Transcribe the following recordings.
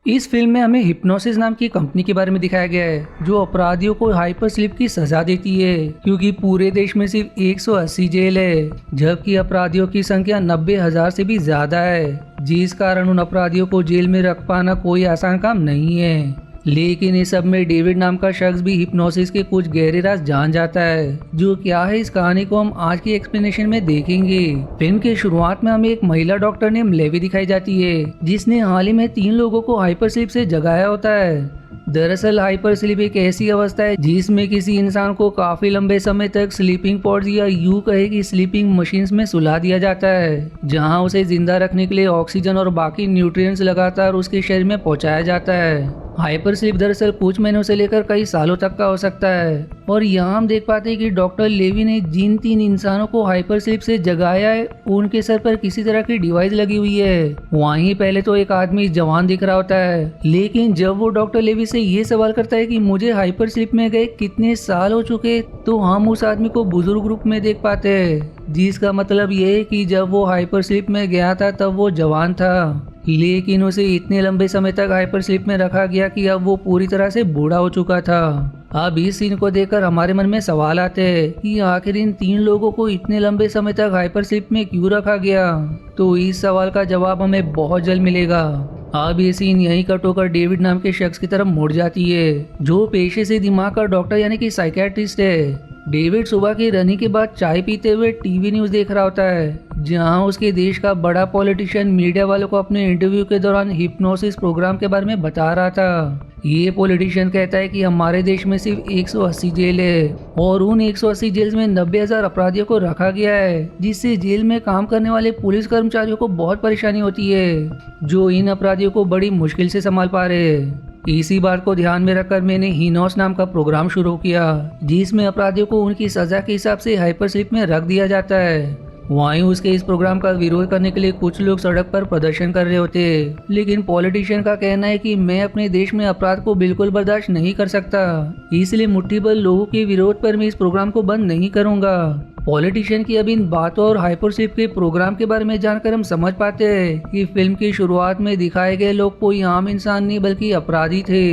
इस फिल्म में हमें हिप्नोसिस नाम की कंपनी के बारे में दिखाया गया है जो अपराधियों को हाइपर स्लीप की सजा देती है क्योंकि पूरे देश में सिर्फ 180 जेल है जबकि अपराधियों की संख्या 90,000 से भी ज्यादा है जिस कारण उन अपराधियों को जेल में रख पाना कोई आसान काम नहीं है। लेकिन इस सब में डेविड नाम का शख्स भी हिप्नोसिस के कुछ गहरे राज जान जाता है। जो क्या है इस कहानी को हम आज की एक्सप्लेनेशन में देखेंगे। फिल्म के शुरुआत में हमें एक महिला डॉक्टर नेम लेवी दिखाई जाती है जिसने हाल ही में 3 लोगों को हाइपर स्लीप से जगाया होता है। दरअसल हाइपर स्लीप एक ऐसी अवस्था है जिसमें किसी इंसान को काफी लंबे समय तक स्लीपिंग पॉड्स या यूं कहे कि स्लीपिंग मशीन्स में सुला दिया जाता है जहां उसे जिंदा रखने के लिए ऑक्सीजन और बाकी न्यूट्रिएंट्स लगातार उसके शरीर में पहुंचाया जाता है। हाइपर स्लीप दरअसल कुछ महीनों से लेकर कई सालों तक का हो सकता है और यहाँ हम देख पाते हैं कि डॉक्टर लेवी ने जिन 3 इंसानों को हाइपर स्लीप से जगाया है उनके सर पर किसी तरह की डिवाइस लगी हुई है। वहीं पहले तो एक आदमी जवान दिख रहा होता है लेकिन जब वो डॉक्टर लेवी से ये सवाल करता है कि मुझे हाइपर स्लीप में गए कितने साल हो चुके तो हम उस आदमी को बुजुर्ग रूप में देख पाते हैं जिसका मतलब ये है कि जब वो हाइपर स्लीप में गया था तब वो जवान था लेकिन उसे इतने लंबे समय तक हाइपर स्लीप में रखा गया कि अब वो पूरी तरह से बूढ़ा हो चुका था। अब इस सीन को देखकर हमारे मन में सवाल आते हैं कि आखिर इन 3 लोगों को इतने लंबे समय तक हाइपर स्लीप में क्यों रखा गया। तो इस सवाल का जवाब हमें बहुत जल्द मिलेगा। अब ये सीन यहीं कट होकर डेविड नाम के शख्स की तरफ मुड़ जाती है जो पेशे से दिमाग का डॉक्टर यानी कि साइकियाट्रिस्ट है। डेविड सुबह की रनिंग के बाद चाय पीते हुए टीवी न्यूज देख रहा होता है जहां उसके देश का बड़ा पॉलिटिशियन मीडिया वालों को अपने इंटरव्यू के दौरान हिप्नोसिस प्रोग्राम के बारे में बता रहा था। ये पॉलिटिशियन कहता है कि हमारे देश में सिर्फ 180 जेल है और उन 180 जेल में 90,000 अपराधियों को रखा गया है जिससे जेल में काम करने वाले पुलिस कर्मचारियों को बहुत परेशानी होती है जो इन अपराधियों को बड़ी मुश्किल से संभाल पा रहे हैं। इसी बात को ध्यान में रखकर मैंने हिनोस नाम का प्रोग्राम शुरू किया जिसमें अपराधियों को उनकी सजा के हिसाब से हाइपर स्लीप में रख दिया जाता है। वहीं उसके इस प्रोग्राम का विरोध करने के लिए कुछ लोग सड़क पर प्रदर्शन कर रहे होते लेकिन पॉलिटिशियन का कहना है कि मैं अपने देश में अपराध को बिल्कुल बर्दाश्त नहीं कर सकता इसलिए मुट्ठीभर लोगों के विरोध पर मैं इस प्रोग्राम को बंद नहीं करूंगा। पॉलिटिशियन की अब इन बातों और हाइपर स्लीप के प्रोग्राम के बारे में जानकर हम समझ पाते हैं कि फिल्म की शुरुआत में दिखाए गए लोग कोई आम इंसान नहीं बल्कि अपराधी थे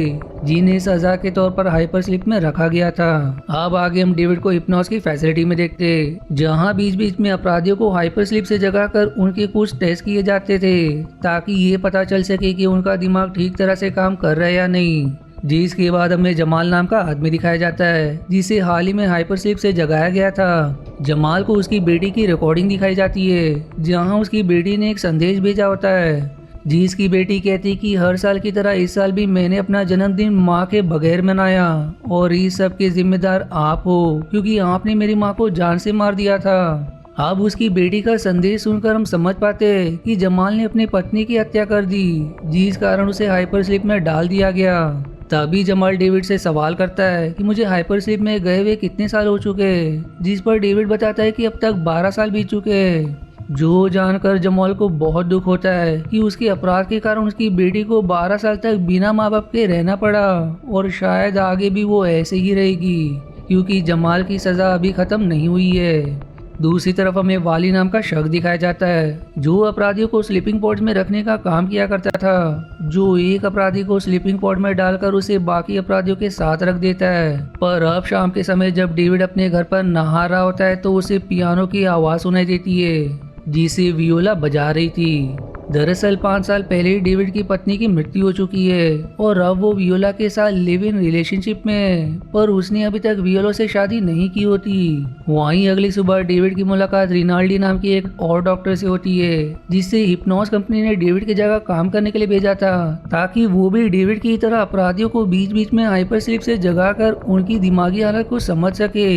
जिन्हें सजा के तौर पर हाइपर स्लीप में रखा गया था। अब आगे हम डेविड को हिप्नोस की फैसिलिटी में देखते जहां बीच बीच में अपराधियों को हाइपर स्लीप से जगाकर उनके कुछ टेस्ट किए जाते थे ताकि ये पता चल सके कि उनका दिमाग ठीक तरह से काम कर रहा है या नहीं। जिसके बाद हमें जमाल नाम का आदमी दिखाया जाता है जिसे हाल ही में हाइपर स्लीप से जगाया गया था। जमाल को उसकी बेटी की रिकॉर्डिंग दिखाई जाती है जहां उसकी बेटी ने एक संदेश भेजा होता है जिसकी बेटी कहती कि हर साल की तरह इस साल भी मैंने अपना जन्मदिन माँ के बगैर मनाया और इस सब के जिम्मेदार आप हो क्योंकि आपने मेरी माँ को जान से मार दिया था। अब उसकी बेटी का संदेश सुनकर हम समझ पाते हैं कि जमाल ने अपनी पत्नी की हत्या कर दी जिस कारण उसे हाइपर स्लीप में डाल दिया गया। तभी जमाल डेविड से सवाल करता है कि मुझे हाइपर स्लीप में गए हुए कितने साल हो चुके जिस पर डेविड बताता है कि अब तक 12 साल बीत चुके हैं। जो जानकर जमाल को बहुत दुख होता है कि उसके अपराध के कारण उसकी बेटी को 12 साल तक बिना माँ बाप के रहना पड़ा और शायद आगे भी वो ऐसे ही रहेगी क्योंकि जमाल की सजा अभी खत्म नहीं हुई है। दूसरी तरफ हमें वाली नाम का शख्स दिखाया जाता है जो अपराधियों को स्लीपिंग पॉड्स में रखने का काम किया करता था जो एक अपराधी को स्लीपिंग पॉड में डालकर उसे बाकी अपराधियों के साथ रख देता है। पर अब शाम के समय जब डेविड अपने घर पर नहा रहा होता है तो उसे पियानो की आवाज सुनाई देती है जिसे वियोला बजा रही थी। दरअसल 5 साल पहले ही डेविड की पत्नी की मृत्यु हो चुकी है और अब वो वियोला के साथ लिव इन रिलेशनशिप में है पर उसने अभी तक वियोला से शादी नहीं की होती। वहीं अगली सुबह डेविड की मुलाकात रिनाल्डी नाम की एक और डॉक्टर से होती है जिससे हिप्नोस कंपनी ने डेविड की जगह काम करने के लिए भेजा था ताकि वो भी डेविड की तरह अपराधियों को बीच बीच में हाइपर स्लीप से जगाकर उनकी दिमागी हालत को समझ सके।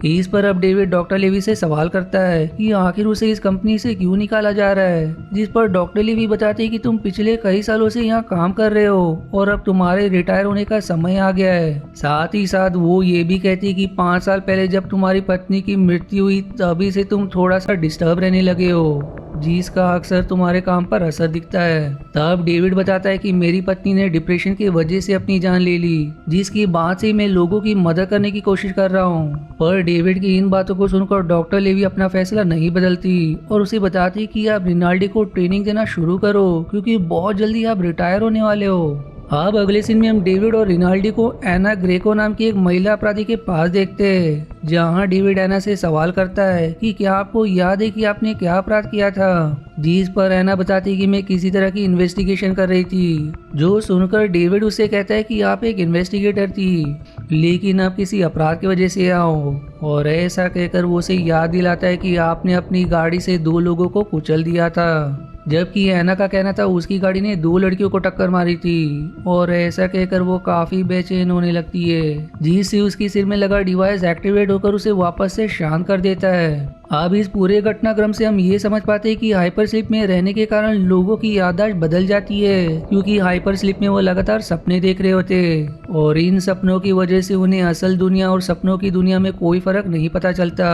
इस पर अब डेविड डॉक्टर लेवी से सवाल करता है कि आखिर उसे इस कंपनी से क्यों निकाला जा रहा है जिस पर डॉक्टर भी बताते कि तुम पिछले कई सालों से यहाँ काम कर रहे हो और अब तुम्हारे रिटायर होने का समय आ गया है। साथ ही साथ वो ये भी कहती कि 5 साल पहले जब तुम्हारी पत्नी की मृत्यु हुई तभी से तुम थोड़ा सा डिस्टर्ब रहने लगे हो जिसका अक्सर तुम्हारे काम पर असर दिखता है। तब डेविड बताता है कि मेरी पत्नी ने डिप्रेशन की वजह से अपनी जान ले ली जिसकी बाद से मैं लोगों की मदद करने की कोशिश कर रहा हूँ। पर डेविड की इन बातों को सुनकर डॉक्टर लेवी अपना फैसला नहीं बदलती और उसे बताती कि आप रिनाल्डी को ट्रेनिंग देना शुरू करो क्योंकि बहुत जल्दी आप रिटायर होने वाले हो। अब अगले सीन में हम डेविड और रिनाल्डी को एना ग्रेको नाम की एक महिला अपराधी के पास देखते हैं, जहां डेविड एना से सवाल करता है कि क्या आपको याद है कि आपने क्या अपराध किया था। जिस पर एना बताती कि मैं किसी तरह की इन्वेस्टिगेशन कर रही थी। जो सुनकर डेविड उससे कहता है कि आप एक इन्वेस्टिगेटर थी, लेकिन आप किसी अपराध की वजह से आओ। और ऐसा कहकर वो उसे याद दिलाता है कि आपने अपनी गाड़ी से 2 लोगों को कुचल दिया था, जबकि एना का कहना था उसकी गाड़ी ने 2 लड़कियों को टक्कर मारी थी। और ऐसा कहकर वो काफी बेचैन होने लगती है, जिससे उसकी सिर में लगा डिवाइस एक्टिवेट होकर उसे वापस से शांत कर देता है। अब इस पूरे घटनाक्रम से हम ये समझ पाते हैं कि हाइपर स्लीप में रहने के कारण लोगों की याददाश्त बदल जाती है, क्योंकि हाइपर स्लीप में वो लगातार सपने देख रहे होते और इन सपनों की वजह से उन्हें असल दुनिया और सपनों की दुनिया में कोई फर्क नहीं पता चलता।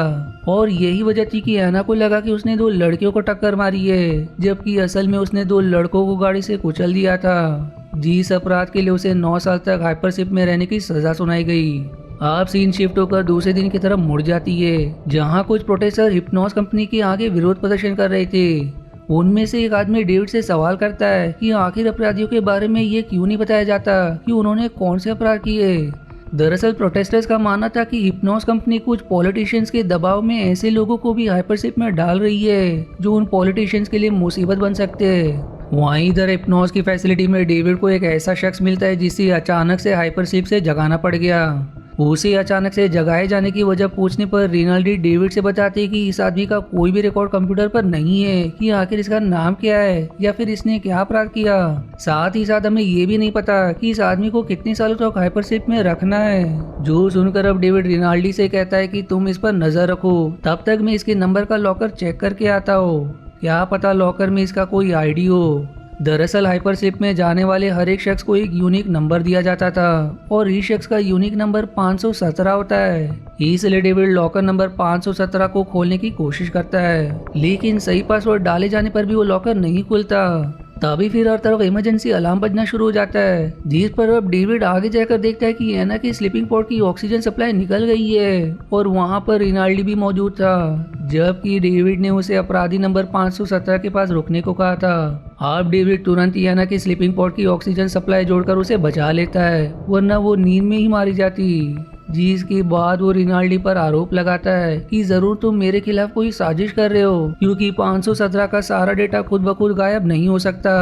और यही वजह थी कि एना को लगा कि उसने 2 लड़कियों को टक्कर मारी है, जबकि असल में उसने 2 लड़कों को गाड़ी से कुचल दिया था। जिस अपराध के लिए उसे 9 साल तक हाइपर स्लीप में रहने की सजा सुनाई गई। अब सीन शिफ्ट होकर दूसरे दिन की तरफ मुड़ जाती है, जहां कुछ प्रोटेस्टर हिप्नोस कंपनी के आगे विरोध प्रदर्शन कर रहे थे। उनमें से एक आदमी डेविड से सवाल करता है कि आखिर अपराधियों के बारे में ये क्यों नहीं बताया जाता कि उन्होंने कौन से अपराध किए। दरअसल प्रोटेस्टर्स का मानना था कि हिप्नोस कंपनी कुछ पॉलिटिशियंस के दबाव में ऐसे लोगों को भी हाइपर स्लीप में डाल रही है जो उन पॉलिटिशियंस के लिए मुसीबत बन सकते हैं। वहीं इधर हिप्नोस की फैसिलिटी में डेविड को एक ऐसा शख्स मिलता है जिसे अचानक से हाइपर स्लीप से जगाना पड़ गया। उसे अचानक से जगाए जाने की वजह पूछने पर रिनाल्डी डेविड से बताते कि इस आदमी का कोई भी रिकॉर्ड कंप्यूटर पर नहीं है कि आखिर इसका नाम क्या है या फिर इसने क्या अपराध किया। साथ ही साथ हमें ये भी नहीं पता कि इस आदमी को कितने सालों तक हाइपर स्लीप में रखना है। जो सुनकर अब डेविड रिनाल्डी से कहता है कि तुम इस पर नजर रखो, तब तक मैं इसके नंबर का लॉकर चेक करके आता हूँ, क्या पता लॉकर में इसका कोई आईडी हो। दरअसल हाइपर स्लीप में जाने वाले हर एक शख्स को एक यूनिक नंबर दिया जाता था और इस शख्स का यूनिक नंबर 517 होता है। इसलिए डेविड लॉकर नंबर 517 को खोलने की कोशिश करता है, लेकिन सही पासवर्ड डाले जाने पर भी वो लॉकर नहीं खुलता। तभी फिर हर तरफ इमरजेंसी अलार्म बजना शुरू हो जाता है, जिस पर अब डेविड आगे जाकर देखता है कि एना की स्लीपिंग पॉड की ऑक्सीजन सप्लाई निकल गई है और वहां पर रिनाल्डी भी मौजूद था, जबकि डेविड ने उसे अपराधी नंबर 517 के पास रुकने को कहा था। अब डेविड तुरंत एना की स्लीपिंग पॉड की ऑक्सीजन सप्लाई जोड़कर उसे बचा लेता है, वरना वो नींद में ही मारी जाती। जिसके बाद वो रिनाल्डी पर आरोप लगाता है कि जरूर तुम मेरे खिलाफ कोई साजिश कर रहे हो, क्योंकि 517 का सारा डेटा खुद ब खुद गायब नहीं हो सकता,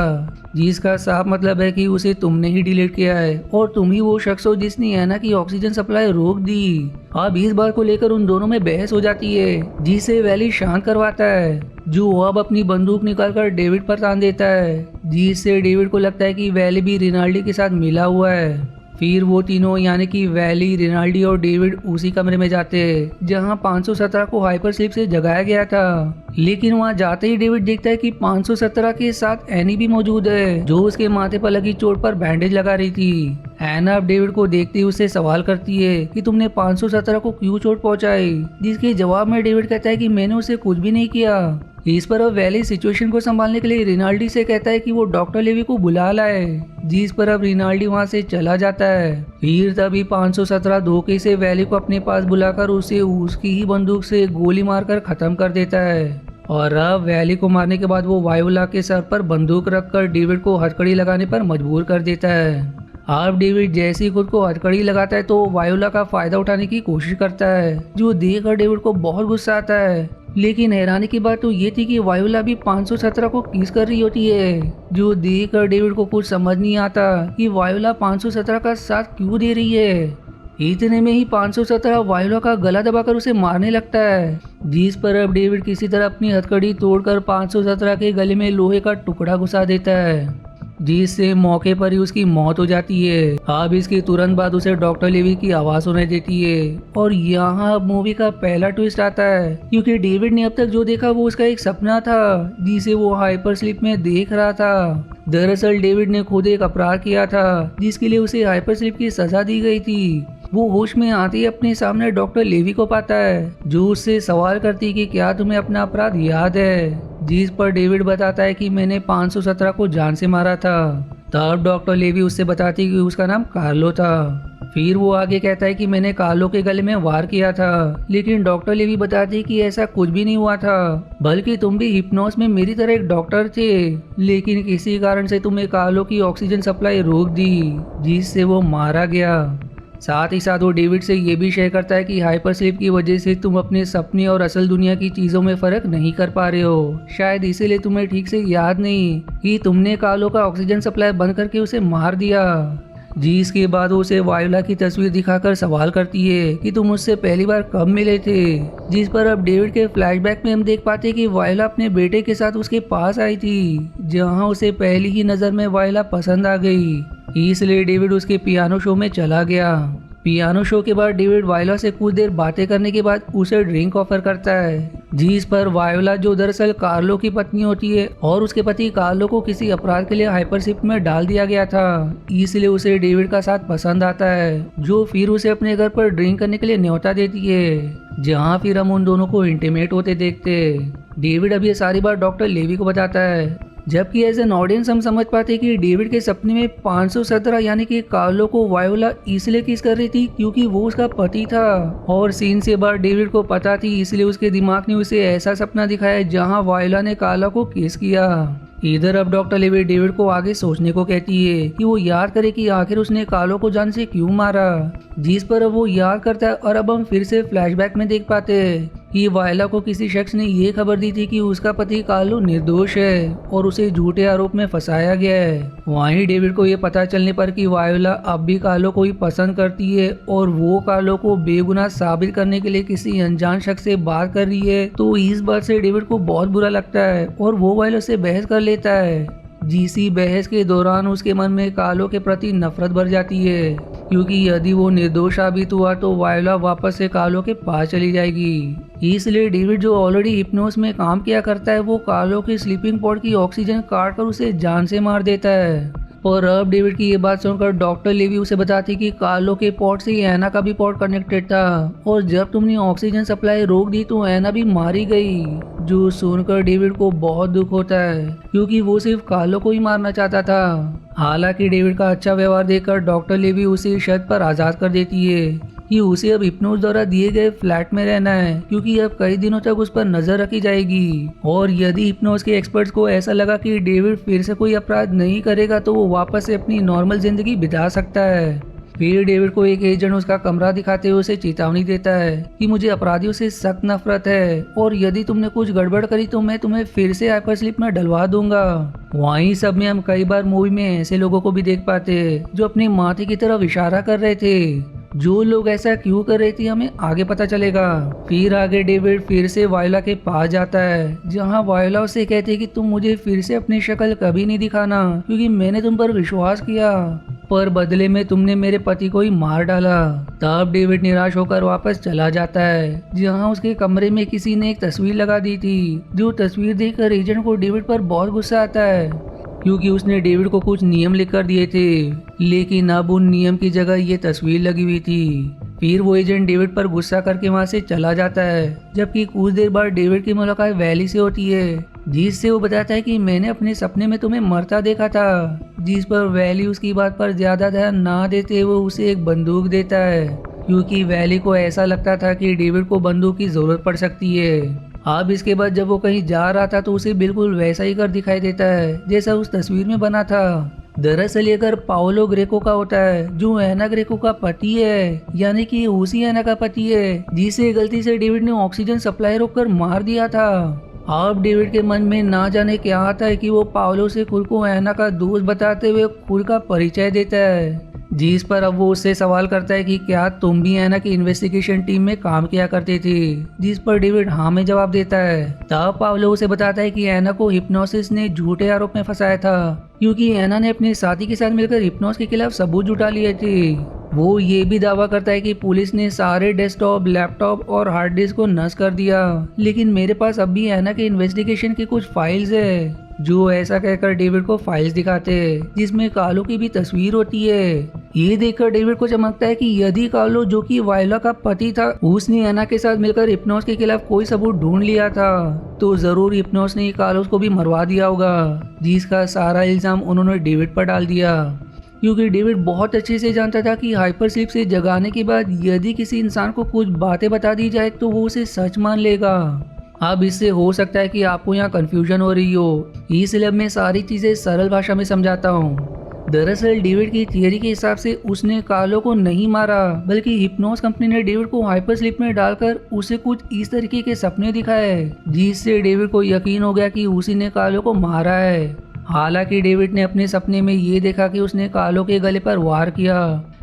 जिसका साफ मतलब है कि उसे तुमने ही डिलीट किया है और तुम ही वो शख्स हो जिसने एना की ऑक्सीजन सप्लाई रोक दी। अब इस बात को लेकर उन दोनों में बहस हो जाती है, जिसे वैली शांत करवाता है, जो अब अपनी बंदूक निकालकर डेविड पर तान देता है, जिससे डेविड को लगता है कि वैली भी रिनाल्डी के साथ मिला हुआ है। फिर वो तीनों यानी कि वैली, रिनाल्डी और डेविड उसी कमरे में जाते हैं जहां 517 को हाइपर स्लीप से जगाया गया था। लेकिन वहां जाते ही डेविड देखता है कि 517 के साथ एनी भी मौजूद है, जो उसके माथे पर लगी चोट पर बैंडेज लगा रही थी। एना अब डेविड को देखते ही उससे सवाल करती है कि तुमने 517 को क्यों चोट पहुंचाई, जिसके जवाब में डेविड कहता है कि मैंने उसे कुछ भी नहीं किया। इस पर अब वैली सिचुएशन को संभालने के लिए रिनाल्डी से कहता है कि वो डॉक्टर लेवी को बुला लाए, जिस पर अब रिनाल्डी वहां से चला जाता है। फिर तभी 517 धोखे से वैली को अपने पास बुलाकर उसे उसकी ही बंदूक से गोली मारकर खत्म कर देता है। और अब वैली को मारने के बाद वो वायोला के सर पर बंदूक रखकर डेविड को हथकड़ी लगाने पर मजबूर कर देता है। अब डेविड जैसे ही खुद को हथकड़ी लगाता है तो वायोला का फायदा उठाने की कोशिश करता है, जो देखकर डेविड को बहुत गुस्सा आता है। लेकिन हैरानी की बात तो ये थी कि वायोला भी 517 को किस कर रही होती है, जो देखकर डेविड को कुछ समझ नहीं आता कि वायोला 517 का साथ क्यों दे रही है। इतने में ही 517 वायोला का गला दबाकर उसे मारने लगता है, जिस पर अब डेविड किसी तरह अपनी हथकड़ी तोड़कर 517 के गले में लोहे का टुकड़ा घुसा देता है, जिससे मौके पर ही उसकी मौत हो जाती है। अब इसके तुरंत बाद उसे डॉक्टर लेवी की आवाज सुनाई देती है और यहाँ मूवी का पहला ट्विस्ट आता है, क्योंकि डेविड ने अब तक जो देखा वो उसका एक सपना था जिसे वो हाइपर स्लीप में देख रहा था। दरअसल डेविड ने खुद एक अपराध किया था जिसके लिए उसे हाइपर स्लीप की सजा दी गई थी। वो होश में आते ही अपने सामने डॉक्टर लेवी को पाता है, जो उससे सवाल करती कि क्या तुम्हें अपना अपराध याद है, जिस पर डेविड बताता है कि मैंने 517 को जान से मारा था। तब डॉक्टर लेवी उससे बताती कि उसका नाम कार्लो था। फिर वो आगे कहता है कि मैंने कार्लो के गले में वार किया था, लेकिन डॉक्टर लेवी बताती कि ऐसा कुछ भी नहीं हुआ था, बल्कि तुम भी हिप्नोस में मेरी तरह एक डॉक्टर थे, लेकिन किसी कारण से तुमने कार्लो की ऑक्सीजन सप्लाई रोक दी, जिससे वो मारा गया। साथ ही साथ वो डेविड से ये भी शेयर करता है कि हाइपर स्लीप की वजह से तुम अपने सपने और असल दुनिया की चीज़ों में फ़र्क नहीं कर पा रहे हो, शायद इसीलिए तुम्हें ठीक से याद नहीं कि तुमने कार्लो का ऑक्सीजन सप्लाई बंद करके उसे मार दिया। जिसके बाद वो उसे वायोला की तस्वीर दिखाकर सवाल करती है कि तुम उससे पहली बार कब मिले थे, जिस पर अब डेविड के फ्लैशबैक में हम देख पाते कि वायोला अपने बेटे के साथ उसके पास आई थी, जहां उसे पहली ही नज़र में वायोला पसंद आ गई। इसलिए डेविड उसके पियानो शो में चला गया। पियानो शो के बाद डेविड वायोला से कुछ देर बातें करने के बाद उसे ड्रिंक ऑफर करता है, जिस पर वायोला, जो दरअसल कार्लो की पत्नी होती है और उसके पति कार्लो को किसी अपराध के लिए हाइपरशिप में डाल दिया गया था, इसलिए उसे डेविड का साथ पसंद आता है, जो फिर उसे अपने घर पर ड्रिंक करने के लिए न्योता देती है, जहाँ फिर हम उन दोनों को इंटीमेट होते देखते। डेविड अब ये सारी बात डॉक्टर लेवी को बताता है, जबकि एज एन ऑडियंस हम समझ पाते कि डेविड के सपने में 517 यानी कि कार्लो को वायोला इसलिए किस कर रही थी क्योंकि वो उसका पति था, और सीन से बाहर डेविड को पता थी, इसलिए उसके दिमाग ने उसे ऐसा सपना दिखाया जहां वायोला ने कार्लो को किस किया। इधर अब डॉक्टर लेवी डेविड को आगे सोचने को कहती है कि वो याद करे कि आखिर उसने कार्लो को जान से क्यों मारा, जिस पर अब वो याद करता है। और अब हम फिर से फ्लैशबैक में देख पाते हैं कि वायोला को किसी शख्स ने ये खबर दी थी कि उसका पति कार्लो निर्दोष है और उसे झूठे आरोप में फंसाया गया है। वहीं डेविड को ये पता चलने पर कि वायोला अब भी कार्लो को ही पसंद करती है और वो कार्लो को बेगुनाह साबित करने के लिए किसी अनजान शख्स से बात कर रही है, तो इस बात से डेविड को बहुत बुरा लगता है और वो वायोला से बहस कर लेता है। जिसी बहस के दौरान उसके मन में कार्लो के प्रति नफरत भर जाती है, क्योंकि यदि वो निर्दोष साबित हुआ तो वायोला वापस से कार्लो के पास चली जाएगी। इसलिए डेविड, जो ऑलरेडी हिप्नोस में काम किया करता है, वो कार्लो की स्लीपिंग पॉड की ऑक्सीजन काट कर उसे जान से मार देता है। और अब डेविड की ये बात सुनकर डॉक्टर लेवी उसे बताती कि कार्लो के पॉड से एना का भी पॉड कनेक्टेड था, और जब तुमने ऑक्सीजन सप्लाई रोक दी तो एना भी मारी गई। जो सुनकर डेविड को बहुत दुख होता है, क्योंकि वो सिर्फ कार्लो को ही मारना चाहता था। हालांकि डेविड का अच्छा व्यवहार देखकर डॉक्टर लेवी उसे शर्त पर आज़ाद कर देती है कि उसे अब हिप्नोस द्वारा दिए गए फ्लैट में रहना है, क्योंकि अब कई दिनों तक उस पर नजर रखी जाएगी। और यदि हिप्नोस के एक्सपर्ट्स को ऐसा लगा कि डेविड फिर से कोई अपराध नहीं करेगा तो वो वापस से अपनी नॉर्मल जिंदगी बिता सकता है। फिर डेविड को एक एजेंट उसका कमरा दिखाते हुए उसे चेतावनी देता है कि मुझे अपराधियों से सख्त नफरत है और यदि तुमने कुछ गड़बड़ करी तो मैं तुम्हें फिर से हाइपर स्लीप में डलवा दूंगा। वहीं सब में हम कई बार मूवी में ऐसे लोगों को भी देख पाते हैं जो अपने माथे की तरफ इशारा कर रहे थे। जो लोग ऐसा क्यों कर रहे थे हमें आगे पता चलेगा। फिर आगे डेविड फिर से वायोला के पास जाता है, जहां वायोला उसे कहते हैं कि तुम मुझे फिर से अपनी शक्ल कभी नहीं दिखाना, क्योंकि मैंने तुम पर विश्वास किया, पर बदले में तुमने मेरे पति को ही मार डाला। तब डेविड निराश होकर वापस चला जाता है, जहां उसके कमरे में किसी ने एक तस्वीर लगा दी थी। जो तस्वीर देखकर एजेंट को डेविड पर बहुत गुस्सा आता है, क्योंकि उसने डेविड को कुछ नियम लिखकर दिए थे, लेकिन अब उन नियम की जगह ये तस्वीर लगी हुई थी। फिर वो एजेंट डेविड पर गुस्सा करके वहां से चला जाता है, जबकि कुछ देर बाद डेविड की मुलाकात वैली से होती है, जिससे वो बताता है कि मैंने अपने सपने में तुम्हें मरता देखा था, जिस पर वैली उसकी बात पर ज्यादा ध्यान ना देते हुए उसे एक बंदूक देता है, क्योंकि वैली को ऐसा लगता था कि डेविड को बंदूक की जरूरत पड़ सकती है। अब इसके बाद जब वो कहीं जा रहा था तो उसे बिल्कुल वैसा ही घर दिखाई देता है जैसा उस तस्वीर में बना था। दरअसल ये घर पाओलो ग्रेको का होता है, जो एना ग्रेको का पति है, यानी कि उसी एना का पति है जिसे गलती से डेविड ने ऑक्सीजन सप्लाई रोककर मार दिया था। अब डेविड के मन में ना जाने क्या आता है कि वो पाओलो से खुद को एना का दोस्त बताते हुए खुद का परिचय देता है, जिस पर अब वो उससे सवाल करता है कि क्या तुम भी एना की इन्वेस्टिगेशन टीम में काम किया करते थे, जिस पर डेविड हाँ में जवाब देता है। तब पाओलो उसे बताता है कि एना को हिप्नोसिस ने झूठे आरोप में फंसाया था, क्योंकि एना ने अपने साथी के साथ मिलकर हिप्नोस के खिलाफ सबूत जुटा लिए थे। वो ये भी दावा करता है कि पुलिस ने सारे डेस्कटॉप, लैपटॉप और हार्ड डिस्क को नष्ट कर दिया, लेकिन मेरे पास अब भी एना के इन्वेस्टिगेशन की कुछ फाइल्स है। जो ऐसा कहकर डेविड को फाइल्स दिखाते हैं, जिसमें कार्लो की भी तस्वीर होती है। ये देखकर डेविड को चमकता है कि यदि कार्लो, जो कि वायोला का पति था, उसने एना के साथ मिलकर हिप्नोस के खिलाफ कोई सबूत ढूंढ लिया था, तो जरूर हिप्नोस ने कार्लोस को भी मरवा दिया होगा, जिसका सारा इल्जाम उन्होंने डेविड पर डाल दिया। क्योंकि डेविड बहुत अच्छे से जानता था कि हाइपर स्लीप से जगाने के बाद यदि किसी इंसान को कुछ बातें बता दी जाए तो वो उसे सच मान लेगा। अब इससे हो सकता है कि आपको यहाँ कंफ्यूजन हो रही हो, इसलिए अब मैं सारी चीजें सरल भाषा में समझाता हूँ। दरअसल डेविड की थियरी के हिसाब से उसने कार्लो को नहीं मारा, बल्कि हिप्नोस कंपनी ने डेविड को हाइपर स्लीप में डालकर उसे कुछ इस तरीके के सपने दिखाए जिससे डेविड को यकीन हो गया कि उसी ने कार्लो को मारा है। हालांकि डेविड ने अपने सपने में ये देखा कि उसने कार्लो के गले पर वार किया,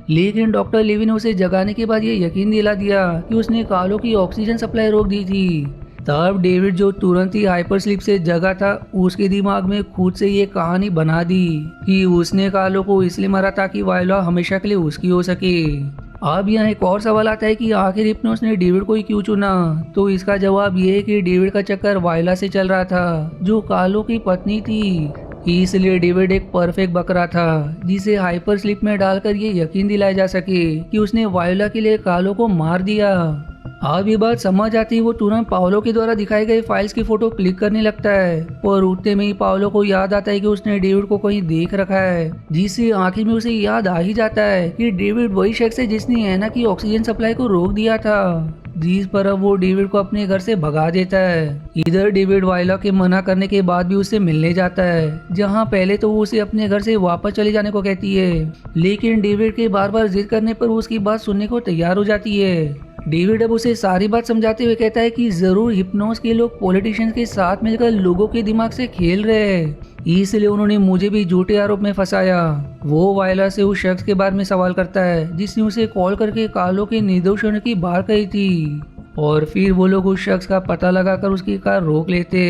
लेकिन डॉक्टर लेवी ने उसे जगाने के बाद ये यकीन दिला दिया कि उसने कार्लो की ऑक्सीजन सप्लाई रोक दी थी। तब डेविड, जो तुरंत ही हाइपर स्लीप से जगा था, उसके दिमाग में खुद से ये कहानी बना दी कि उसने कार्लो को इसलिए मारा ताकि वायोला हमेशा के लिए उसकी हो सके। अब यहाँ एक और सवाल आता है कि आखिर हिप्नोस ने डेविड को ही क्यों चुना। तो इसका जवाब ये है कि डेविड का चक्कर वायोला से चल रहा था, जो कार्लो की पत्नी थी। इसलिए डेविड एक परफेक्ट बकरा था जिसे हाइपर स्लीप में डालकर ये यकीन दिलाया जा सके कि उसने वायोला के लिए कार्लो को मार दिया। अब ये बात समझ आती है, वो तुरंत पाओलो के द्वारा दिखाए गए फाइल्स की फोटो क्लिक करने लगता है, पर उठते में ही पाओलो को याद आता है कि उसने डेविड को कहीं देख रखा है, जिससे आखिर में उसे याद आ ही जाता है कि डेविड वही शख्स है जिसने एना की ऑक्सीजन सप्लाई को रोक दिया था। जिस पर अब वो डेविड को अपने घर से भगा देता है। इधर डेविड वायोला के मना करने के बाद भी उससे मिलने जाता है, जहां पहले तो वो उसे अपने घर से वापस चले जाने को कहती है, लेकिन डेविड के बार बार जिद करने पर वो उसकी बात सुनने को तैयार हो जाती है। डेविड अब उसे सारी बात समझाते हुए कहता है कि जरूर हिप्नोस के लोग पॉलिटिशियंस के साथ मिलकर लोगों के दिमाग से खेल रहे हैं, इसलिए उन्होंने मुझे भी झूठे आरोप में फंसाया। वो वायला से उस शख्स के बारे में सवाल करता है जिसने उसे कॉल करके कार्लो के निर्दोष होने की बात कही थी, और फिर वो लोग उस शख्स का पता लगाकर उसकी कार रोक लेते।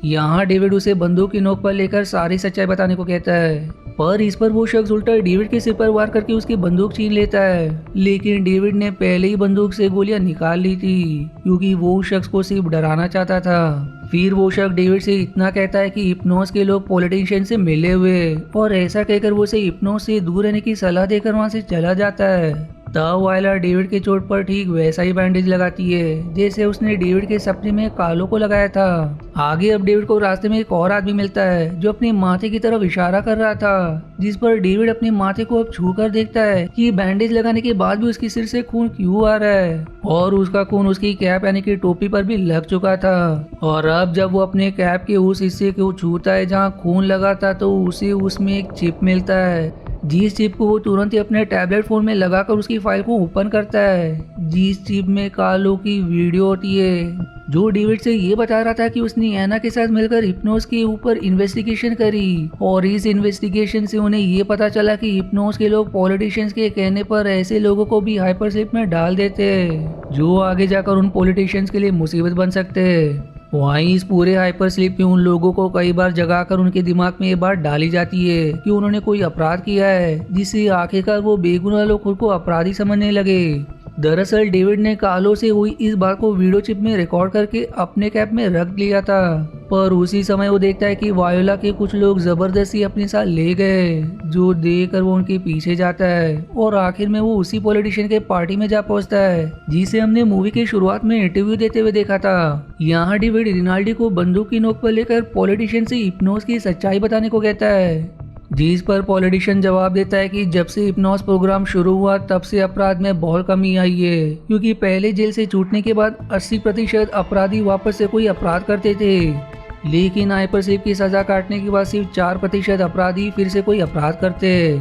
यहाँ डेविड उसे बंदूक की नोक पर लेकर सारी सच्चाई बताने को कहता है, पर इस पर वो शख्स उल्टा डेविड के सिर पर वार करके उसकी बंदूक छीन लेता है। लेकिन डेविड ने पहले ही बंदूक से गोलियां निकाल ली थी, क्योंकि वो उस शख्स को सिर्फ डराना चाहता था। फिर वो शख्स डेविड से इतना कहता है कि हिप्नोस के लोग पॉलिटिशियन से मिले हुए, और ऐसा कहकर वो उसे हिप्नोस से दूर रहने की सलाह देकर वहाँ से चला जाता है। तब वायला डेविड के चोट पर ठीक वैसा ही बैंडेज लगाती है जैसे उसने डेविड के सपने में कार्लो को लगाया था। आगे अब डेविड को रास्ते में एक और आदमी मिलता है जो अपने माथे की तरफ इशारा कर रहा था, जिस पर डेविड अपने माथे को अब छू कर देखता है कि बैंडेज लगाने के बाद भी उसके सिर से खून क्यों आ रहा है, और उसका खून उसकी कैप यानी कि टोपी पर भी लग चुका था। और अब जब वो अपने कैप के उस हिस्से को छूता है जहाँ खून लगा था, तो उसे उसमें एक चिप मिलता है, जिस चिप को वो तुरंत ही अपने टैबलेट फोन में लगाकर उसकी फाइल को ओपन करता है, जिस चिप में कार्लो की वीडियो होती है, जो डेविड से ये बता रहा था कि उसने एना के साथ मिलकर हिप्नोस के ऊपर इन्वेस्टिगेशन करी, और इस इन्वेस्टिगेशन से उन्हें ये पता चला कि हिप्नोस के लोग पॉलिटिशियंस के कहने पर ऐसे लोगों को भी हाइपर स्लीप में डाल देते हैं जो आगे जाकर उन पॉलिटिशियंस के लिए मुसीबत बन सकते हैं। वहीं इस पूरे हाइपर स्लीप में उन लोगों को कई बार जगाकर उनके दिमाग में ये बात डाली जाती है कि उन्होंने कोई अपराध किया है, जिससे आखिरकार वो बेगुनाह लोग खुद को अपराधी समझने लगे। दरअसल डेविड ने कार्लो से हुई इस बात को वीडियो चिप में रिकॉर्ड करके अपने कैप में रख लिया था, पर उसी समय वो देखता है कि वायोला के कुछ लोग जबरदस्ती अपने साथ ले गए, जो देखकर वो उनके पीछे जाता है, और आखिर में वो उसी पॉलिटिशियन के पार्टी में जा पहुंचता है जिसे हमने मूवी के शुरुआत में इंटरव्यू देते हुए देखा था। यहाँ डेविड रिनाल्डी को बंदूक की नोक पर लेकर पॉलिटिशियन से हिप्नोस की सच्चाई बताने को कहता है, जिस पर पॉलिटिशियन जवाब देता है कि जब से हिप्नोस प्रोग्राम शुरू हुआ तब से अपराध में बहुत कमी आई है, क्योंकि पहले जेल से छूटने के बाद 80% अपराधी वापस से कोई अपराध करते थे, लेकिन हाइपर स्लीप की सजा काटने के बाद सिर्फ 4% अपराधी फिर से कोई अपराध करते।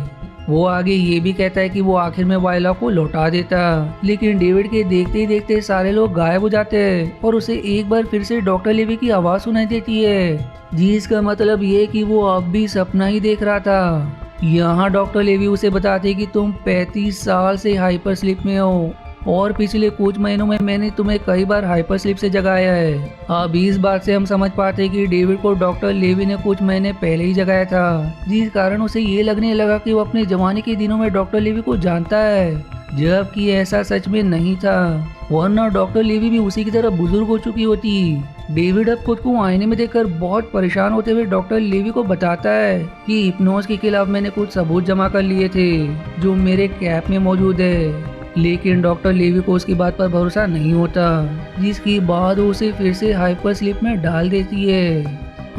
वो आगे ये भी कहता है कि वो आखिर में वायला को लौटा देता, लेकिन डेविड के देखते ही देखते सारे लोग गायब हो जाते हैं, और उसे एक बार फिर से डॉक्टर लेवी की आवाज़ सुनाई देती है, जिसका मतलब ये कि वो अब भी सपना ही देख रहा था। यहाँ डॉक्टर लेवी उसे बताते कि तुम 35 साल से हाइपर स्लीप में हो, और पिछले कुछ महीनों में मैंने तुम्हें कई बार हाइपर स्लीप से जगाया है। अब इस बात से हम समझ पाते कि डेविड को डॉक्टर लेवी ने कुछ महीने पहले ही जगाया था, जिस कारण उसे ये लगने लगा कि वो अपने जवानी के दिनों में डॉक्टर लेवी को जानता है, जबकि ऐसा सच में नहीं था, वरना डॉक्टर लेवी भी उसी की तरह बुजुर्ग हो चुकी होती। डेविड अब खुद को आईने में देखकर बहुत परेशान होते हुए डॉक्टर लेवी को बताता है कि हिप्नोस के खिलाफ मैंने कुछ सबूत जमा कर लिए थे जो मेरे कैप में मौजूद है, लेकिन डॉक्टर लेवी को उसकी बात पर भरोसा नहीं होता, जिसकी बाद वो उसे फिर से हाइपर स्लीप में डाल देती है।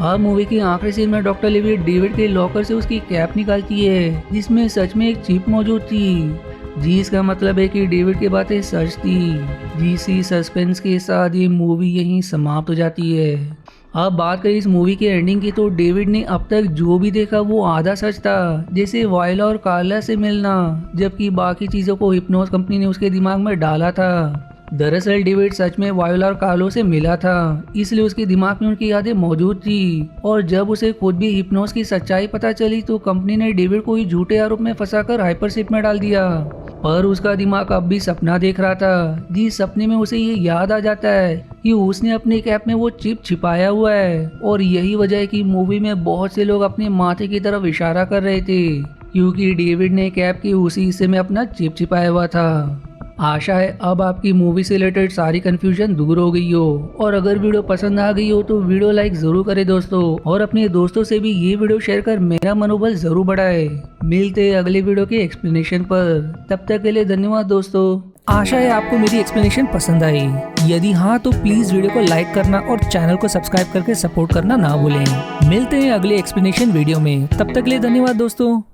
अब मूवी की आखिरी सीन में डॉक्टर लिवी डेविड के लॉकर से उसकी कैप निकालती है जिसमें सच में एक चिप मौजूद थी। जी इसका मतलब है कि डेविड की बातें सच थी। जी इसी सस्पेंस के साथ ये मूवी यहीं समाप्त हो जाती है। अब बात करें इस मूवी की एंडिंग की तो डेविड ने अब तक जो भी देखा वो आधा सच था, जैसे वायला और कार्ला से मिलना, जबकि बाकी चीज़ों को हिप्नोस कंपनी ने उसके दिमाग में डाला था। दरअसल डेविड सच में वायोला और कार्लो से मिला था, इसलिए उसके दिमाग में उनकी यादें मौजूद थी। और जब उसे खुद भी हिप्नोस की सच्चाई पता चली तो कंपनी ने डेविड को ही झूठे आरोप में फंसाकर हाइपरशिप में डाल दिया। पर उसका दिमाग अब भी सपना देख रहा था। जिस सपने में उसे ये याद आ जाता है कि उसने अपने कैप में वो चिप छिपाया हुआ है, और यही वजह है कि मूवी में बहुत से लोग अपने माथे की तरफ इशारा कर रहे थे, क्योंकि डेविड ने कैप के उसी हिस्से में अपना चिप छिपाया हुआ था। आशा है अब आपकी मूवी से रिलेटेड सारी कंफ्यूजन दूर हो गई हो, और अगर वीडियो पसंद आ गई हो तो वीडियो लाइक जरूर करें दोस्तों, और अपने दोस्तों से भी ये वीडियो शेयर कर मेरा मनोबल जरूर बढ़ाए। मिलते हैं अगले वीडियो के एक्सप्लेनेशन पर, तब तक के लिए धन्यवाद दोस्तों। आशा है आपको मेरी एक्सप्लेनेशन पसंद आई। यदि हाँ तो प्लीज वीडियो को लाइक करना और चैनल को सब्सक्राइब करके सपोर्ट करना ना भूलें। मिलते हैं अगले एक्सप्लेनेशन वीडियो में, तब तक के लिए धन्यवाद दोस्तों।